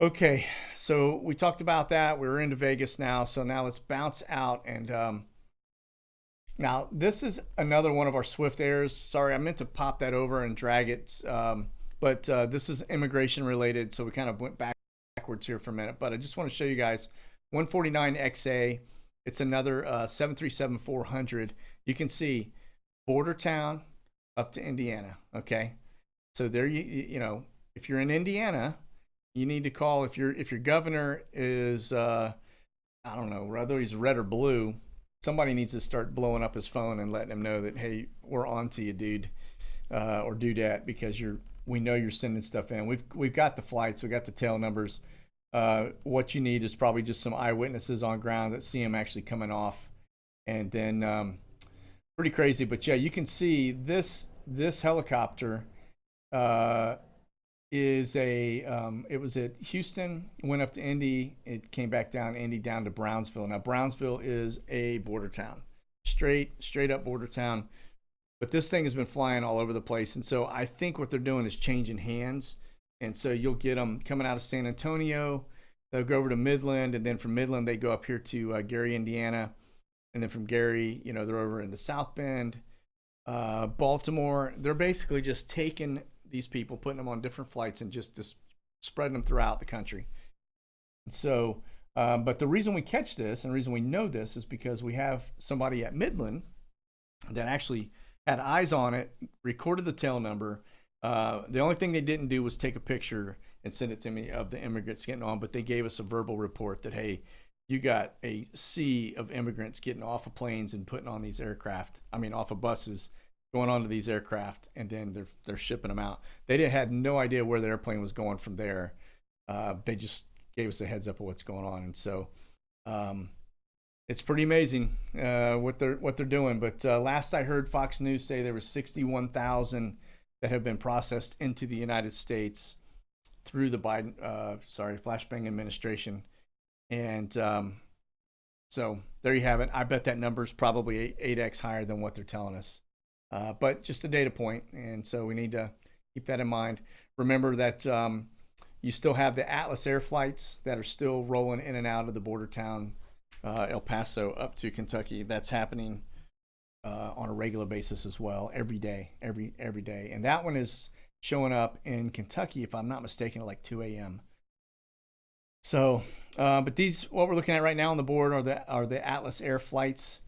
Okay, so we talked about that. We're into Vegas now, so now let's bounce out. And now this is another one of our Swift airs. Sorry, I meant to pop that over and drag it, but this is immigration related, so we kind of went backwards here for a minute. But I just want to show you guys 149XA. It's another 737-400. You can see border town up to Indiana. Okay, so there you know if you're in Indiana, you need to call if your governor is I don't know whether he's red or blue. Somebody needs to start blowing up his phone and letting him know that, hey, we're on to you, dude, or dudette, because we know you're sending stuff in. We've got the flights, we got the tail numbers. What you need is probably just some eyewitnesses on ground that see him actually coming off, and then pretty crazy. But yeah, you can see this helicopter uh, is a it was at Houston, went up to Indy, it came back down Indy down to Brownsville. Now Brownsville is a border town, straight up border town. But this thing has been flying all over the place, and so I think what they're doing is changing hands. And so you'll get them coming out of San Antonio, they'll go over to Midland, and then from Midland they go up here to Gary, Indiana, and then from Gary, they're over into South Bend, Baltimore. They're basically just taking these people, putting them on different flights, and just spreading them throughout the country. So, but the reason we catch this and the reason we know this is because we have somebody at Midland that actually had eyes on it, recorded the tail number. The only thing they didn't do was take a picture and send it to me of the immigrants getting on, but they gave us a verbal report that, hey, you got a sea of immigrants getting off of planes and putting on these aircraft. I mean, off of buses, going onto these aircraft, and then they're shipping them out. They had no idea where the airplane was going from there. They just gave us a heads up of what's going on, and so it's pretty amazing what they're doing. But last I heard, Fox News say there were 61,000 that have been processed into the United States through the Biden, flashbang administration, and so there you have it. I bet that number is probably 8x higher than what they're telling us. But just a data point, and so we need to keep that in mind. Remember that you still have the Atlas Air flights that are still rolling in and out of the border town, El Paso up to Kentucky. That's happening on a regular basis as well, every day, every day. And that one is showing up in Kentucky, if I'm not mistaken, at like 2 a.m. So, but what we're looking at right now on the board are the Atlas Air flights.